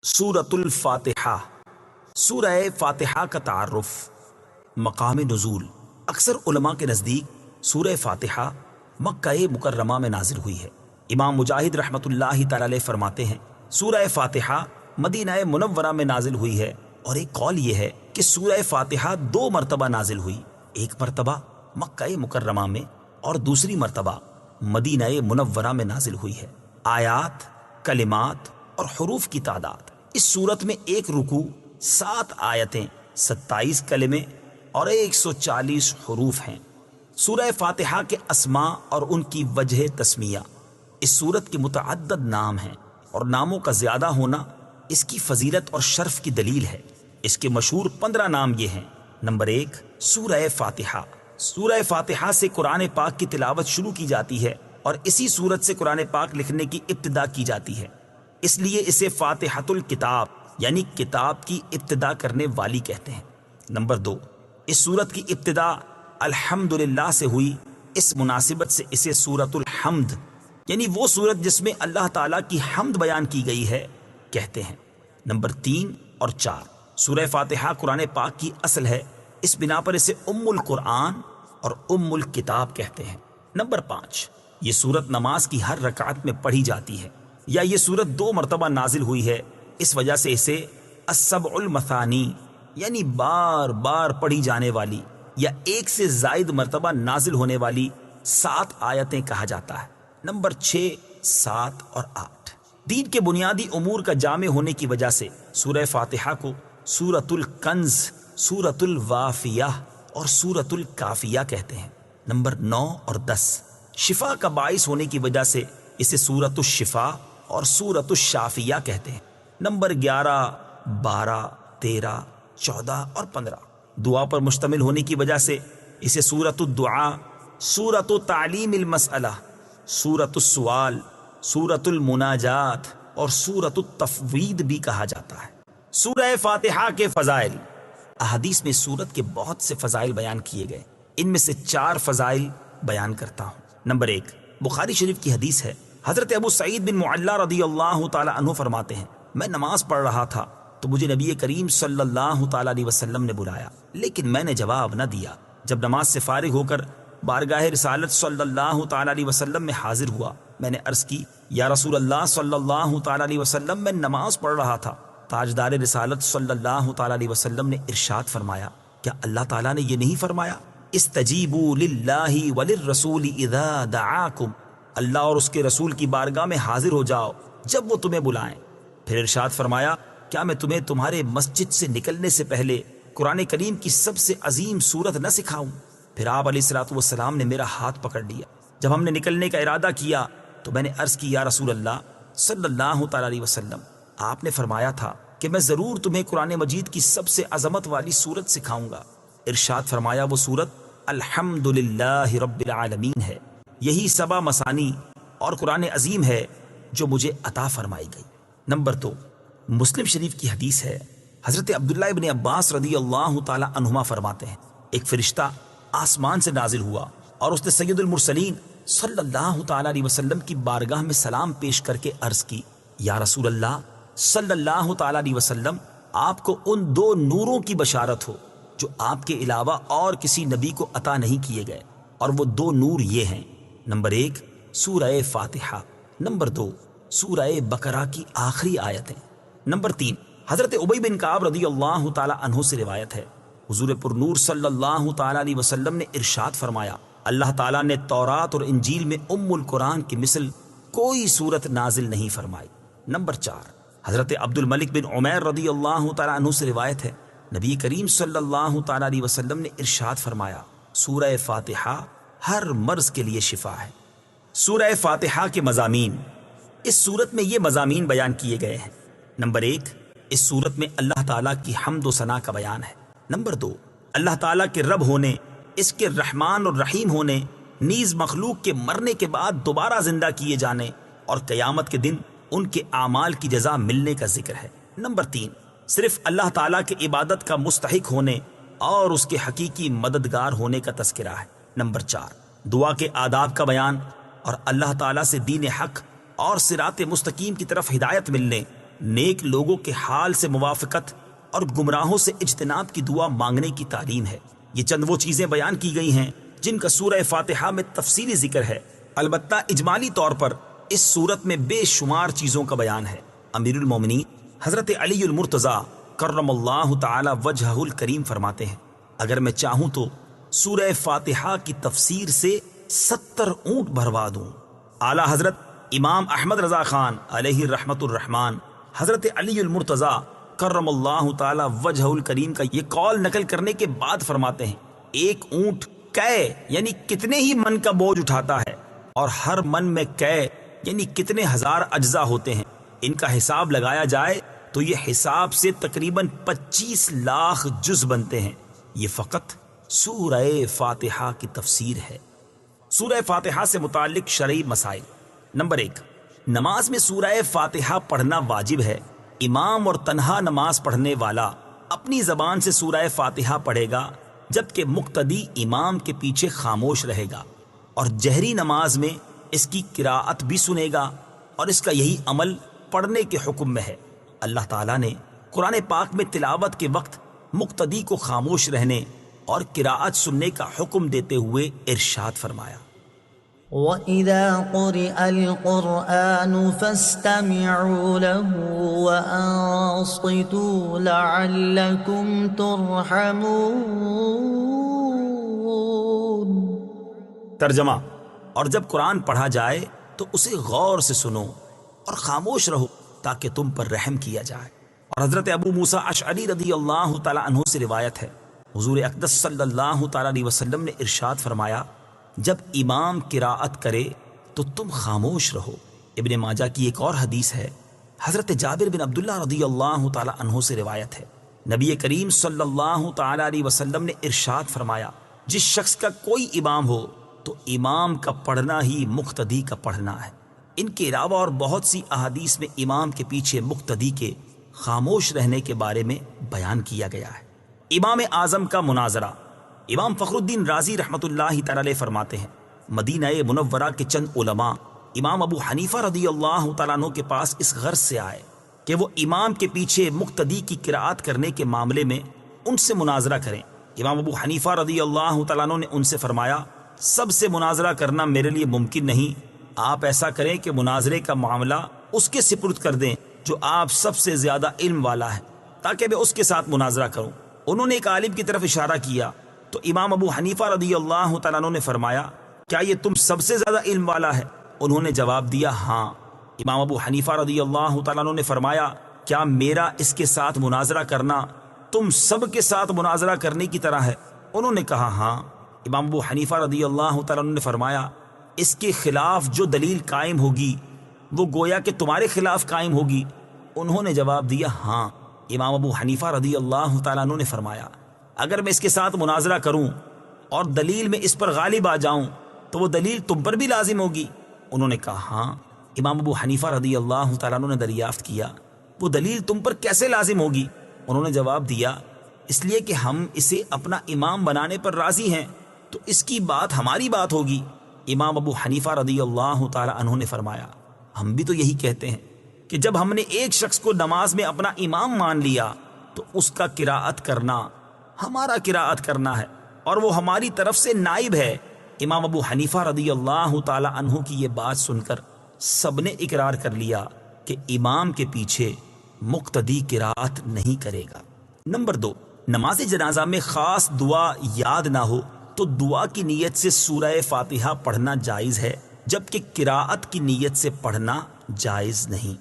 سورۃ الفاتحہ، سورہ فاتحہ کا تعارف، مقام نزول۔ اکثر علماء کے نزدیک سورہ فاتحہ مکہ مکرمہ میں نازل ہوئی ہے۔ امام مجاہد رحمۃ اللہ تعالی علیہ فرماتے ہیں سورہ فاتحہ مدینہ منورہ میں نازل ہوئی ہے، اور ایک قول یہ ہے کہ سورہ فاتحہ 2 مرتبہ نازل ہوئی، ایک مرتبہ مکہ مکرمہ میں اور دوسری مرتبہ مدینہ منورہ میں نازل ہوئی ہے۔ آیات، کلمات اور حروف کی تعداد، اس صورت میں ایک رکوع، 7 آیتیں، 27 کلمے اور 140 حروف ہیں۔ سورہ فاتحہ کے اسماء اور ان کی وجہ تسمیہ، اس سورت کے متعدد نام ہیں، اور ناموں کا زیادہ ہونا اس کی فضیلت اور شرف کی دلیل ہے۔ اس کے مشہور 15 نام یہ ہیں۔ نمبر 1، سورہ فاتحہ۔ سورہ فاتحہ سے قرآن پاک کی تلاوت شروع کی جاتی ہے، اور اسی سورت سے قرآن پاک لکھنے کی ابتدا کی جاتی ہے، اس لیے اسے فاتحۃ الکتاب یعنی کتاب کی ابتدا کرنے والی کہتے ہیں۔ نمبر 2، اس سورت کی ابتدا الحمدللہ سے ہوئی، اس مناسبت سے اسے سورۃ الحمد یعنی وہ سورت جس میں اللہ تعالیٰ کی حمد بیان کی گئی ہے کہتے ہیں۔ نمبر 3 اور 4، سورہ فاتحہ قرآن پاک کی اصل ہے، اس بنا پر اسے ام القرآن اور ام الکتاب کہتے ہیں۔ نمبر 5، یہ سورت نماز کی ہر رکعت میں پڑھی جاتی ہے، یا یہ سورت 2 مرتبہ نازل ہوئی ہے، اس وجہ سے اسے السبع المثانی یعنی بار بار پڑھی جانے والی یا ایک سے زائد مرتبہ نازل ہونے والی 7 آیتیں کہا جاتا ہے۔ نمبر 6، 7 اور 8، دین کے بنیادی امور کا جامع ہونے کی وجہ سے سورہ فاتحہ کو سورۃ الکنز، سورۃ الوافیہ اور سورۃ الکافیہ کہتے ہیں۔ نمبر 9 اور 10، شفا کا باعث ہونے کی وجہ سے اسے سورۃ الشفا اور سورۃ الشافیہ کہتے ہیں۔ نمبر 11، 12، 13، 14 اور 15، دعا پر مشتمل ہونے کی وجہ سے اسے سورۃ الدعاء، سورۃ تعلیم المسئلہ، سورۃ السوال، سورۃ المناجات اور سورۃ التفویض بھی کہا جاتا ہے۔ سورہ فاتحہ کے فضائل، احادیث میں سورت کے بہت سے فضائل بیان کیے گئے، ان میں سے 4 فضائل بیان کرتا ہوں۔ نمبر 1، بخاری شریف کی حدیث ہے، حضرت ابو سعید بن معلا رضی اللہ تعالی عنہ فرماتے ہیں، میں نماز پڑھ رہا تھا تو مجھے نبی کریم صلی اللہ تعالی علیہ وسلم نے بلایا، لیکن میں نے جواب نہ دیا۔ جب نماز سے فارغ ہو کر بارگاہ رسالت صلی اللہ تعالی علیہ وسلم میں حاضر ہوا، میں نے عرض کی، یا رسول اللہ صلی اللہ تعالی علیہ وسلم، میں نماز پڑھ رہا تھا۔ تاجدار رسالت صلی اللہ تعالی علیہ وسلم نے ارشاد فرمایا، کیا اللہ تعالیٰ نے یہ نہیں فرمایا، استجیبوا للہ وللرسول اذا دعاکم، اللہ اور اس کے رسول کی بارگاہ میں حاضر ہو جاؤ جب وہ تمہیں بلائیں۔ پھر ارشاد فرمایا، کیا میں تمہیں تمہارے مسجد سے نکلنے سے پہلے قرآن کریم کی سب سے عظیم سورت نہ سکھاؤں؟ پھر آپ علیہ الصلوۃ والسلام نے میرا ہاتھ پکڑ لیا۔ جب ہم نے نکلنے کا ارادہ کیا تو میں نے عرض کی، یا رسول اللہ صلی اللہ تعالی علیہ وسلم، آپ نے فرمایا تھا کہ میں ضرور تمہیں قرآن مجید کی سب سے عظمت والی سورت سکھاؤں گا۔ ارشاد فرمایا، وہ سورت الحمدللہ رب العالمین ہے، یہی 7 مثانی اور قرآن عظیم ہے جو مجھے عطا فرمائی گئی۔ نمبر 2، مسلم شریف کی حدیث ہے، حضرت عبداللہ ابن عباس رضی اللہ تعالی عنہما فرماتے ہیں، ایک فرشتہ آسمان سے نازل ہوا اور اس نے سید المرسلین صلی اللہ تعالی علیہ وسلم کی بارگاہ میں سلام پیش کر کے عرض کی، یا رسول اللہ صلی اللہ تعالی علیہ وسلم، آپ کو ان 2 نوروں کی بشارت ہو جو آپ کے علاوہ اور کسی نبی کو عطا نہیں کیے گئے، اور وہ 2 نور یہ ہیں، نمبر 1 سورہ فاتحہ، نمبر 2 سورہ بقرہ کی آخری آیتیں۔ نمبر 3، حضرت ابی بن کعب رضی اللہ تعالی عنہ سے روایت ہے، حضور پر نور صلی اللہ تعالی علیہ وسلم نے ارشاد فرمایا، اللہ تعالیٰ نے تورات اور انجیل میں ام القرآن کی مثل کوئی سورت نازل نہیں فرمائی۔ نمبر 4، حضرت عبد الملک بن عمیر رضی اللہ تعالی عنہ سے روایت ہے، نبی کریم صلی اللہ تعالی علیہ وسلم نے ارشاد فرمایا، سورہ فاتحہ ہر مرض کے لیے شفا ہے۔ سورہ فاتحہ کے مضامین، اس سورت میں یہ مضامین بیان کیے گئے ہیں۔ نمبر 1، اس سورت میں اللہ تعالیٰ کی حمد و ثنا کا بیان ہے۔ نمبر 2، اللہ تعالیٰ کے رب ہونے، اس کے رحمان اور رحیم ہونے، نیز مخلوق کے مرنے کے بعد دوبارہ زندہ کیے جانے اور قیامت کے دن ان کے اعمال کی جزا ملنے کا ذکر ہے۔ نمبر 3، صرف اللہ تعالیٰ کے عبادت کا مستحق ہونے اور اس کے حقیقی مددگار ہونے کا تذکرہ ہے۔ نمبر 4، دعا کے آداب کا بیان اور اللہ تعالیٰ سے دین حق اور صراط مستقیم کی طرف ہدایت ملنے نیک لوگوں کے حال سے موافقت اور گمراہوں سے اجتناب کی دعا مانگنے کی تعلیم ہے۔ یہ چند وہ چیزیں بیان کی گئی ہیں جن کا سورہ فاتحہ میں تفصیلی ذکر ہے، البتہ اجمالی طور پر اس صورت میں بے شمار چیزوں کا بیان ہے۔ امیر المومنین حضرت علی المرتضیٰ کرم اللہ تعالی وجہہ الکریم فرماتے ہیں، اگر میں چاہوں تو سورہ فاتحہ کی تفسیر سے 70 اونٹ بھروا دوں۔ اعلیٰ حضرت امام احمد رضا خان علیہ رحمت الرحمن حضرت علی المرتضیٰ کرم اللہ تعالی وجہ الکریم کا یہ قول نقل کرنے کے بعد فرماتے ہیں، ایک اونٹ کئے یعنی کتنے ہی من کا بوجھ اٹھاتا ہے، اور ہر من میں کئے یعنی کتنے ہزار اجزاء ہوتے ہیں، ان کا حساب لگایا جائے تو یہ حساب سے تقریباً 25 لاکھ جز بنتے ہیں۔ یہ فقط سورہ فاتحہ کی تفسیر ہے۔ سورہ فاتحہ سے متعلق شرعی مسائل۔ نمبر 1، نماز میں سورہ فاتحہ پڑھنا واجب ہے۔ امام اور تنہا نماز پڑھنے والا اپنی زبان سے سورہ فاتحہ پڑھے گا، جبکہ مقتدی امام کے پیچھے خاموش رہے گا، اور جہری نماز میں اس کی قراءت بھی سنے گا، اور اس کا یہی عمل پڑھنے کے حکم میں ہے۔ اللہ تعالیٰ نے قرآن پاک میں تلاوت کے وقت مقتدی کو خاموش رہنے اور قراءت سننے کا حکم دیتے ہوئے ارشاد فرمایا، وَإِذَا قُرِئَ الْقُرْآنُ فَاسْتَمِعُوا لَهُ وَأَنصِتُوا لَعَلَّكُمْ تُرْحَمُونَ۔ ترجمہ، اور جب قرآن پڑھا جائے تو اسے غور سے سنو اور خاموش رہو تاکہ تم پر رحم کیا جائے۔ اور حضرت ابو موسیٰ اشعری رضی اللہ تعالی عنہ سے روایت ہے، حضور اقدس صلی اللہ تعالی علیہ وسلم نے ارشاد فرمایا، جب امام قراءت کرے تو تم خاموش رہو۔ ابن ماجہ کی ایک اور حدیث ہے، حضرت جابر بن عبداللہ رضی اللہ تعالی عنہ سے روایت ہے، نبی کریم صلی اللہ تعالی علیہ وسلم نے ارشاد فرمایا، جس شخص کا کوئی امام ہو تو امام کا پڑھنا ہی مقتدی کا پڑھنا ہے۔ ان کے علاوہ اور بہت سی احادیث میں امام کے پیچھے مقتدی کے خاموش رہنے کے بارے میں بیان کیا گیا ہے۔ امام اعظم کا مناظرہ۔ امام فخر الدین رازی رحمۃ اللہ تعالی علیہ فرماتے ہیں، مدینہ منورہ کے چند علماء امام ابو حنیفہ رضی اللہ تعالیٰ عنہ کے پاس اس غرض سے آئے کہ وہ امام کے پیچھے مقتدی کی قراءت کرنے کے معاملے میں ان سے مناظرہ کریں۔ امام ابو حنیفہ رضی اللہ تعالیٰ عنہ نے ان سے فرمایا، سب سے مناظرہ کرنا میرے لیے ممکن نہیں، آپ ایسا کریں کہ مناظرے کا معاملہ اس کے سپرد کر دیں جو آپ سب سے زیادہ علم والا ہے، تاکہ میں اس کے ساتھ مناظرہ کروں۔ انہوں نے ایک عالم کی طرف اشارہ کیا تو امام ابو حنیفہ رضی اللہ تعالیٰ عنہ نے فرمایا، کیا یہ تم سب سے زیادہ علم والا ہے؟ انہوں نے جواب دیا، ہاں۔ امام ابو حنیفہ رضی اللہ تعالیٰ عنہ نے فرمایا، کیا میرا اس کے ساتھ مناظرہ کرنا تم سب کے ساتھ مناظرہ کرنے کی طرح ہے؟ انہوں نے کہا، ہاں۔ امام ابو حنیفہ رضی اللہ تعالیٰ عنہ نے فرمایا، اس کے خلاف جو دلیل قائم ہوگی وہ گویا کہ تمہارے خلاف قائم ہوگی۔ انہوں نے جواب دیا، ہاں۔ امام ابو حنیفہ رضی اللہ تعالیٰ عنہ نے فرمایا، اگر میں اس کے ساتھ مناظرہ کروں اور دلیل میں اس پر غالب آ جاؤں تو وہ دلیل تم پر بھی لازم ہوگی۔ انہوں نے کہا، ہاں۔ امام ابو حنیفہ رضی اللہ تعالیٰ عنہ نے دریافت کیا، وہ دلیل تم پر کیسے لازم ہوگی؟ انہوں نے جواب دیا، اس لیے کہ ہم اسے اپنا امام بنانے پر راضی ہیں تو اس کی بات ہماری بات ہوگی۔ امام ابو حنیفہ رضی اللہ تعالیٰ عنہ نے فرمایا، ہم بھی تو یہی کہتے ہیں کہ جب ہم نے ایک شخص کو نماز میں اپنا امام مان لیا تو اس کا قراءت کرنا ہمارا قراءت کرنا ہے اور وہ ہماری طرف سے نائب ہے۔ امام ابو حنیفہ رضی اللہ تعالی عنہ کی یہ بات سن کر سب نے اقرار کر لیا کہ امام کے پیچھے مقتدی قراءت نہیں کرے گا۔ نمبر 2، نماز جنازہ میں خاص دعا یاد نہ ہو تو دعا کی نیت سے سورہ فاتحہ پڑھنا جائز ہے، جبکہ قراءت کی نیت سے پڑھنا جائز نہیں۔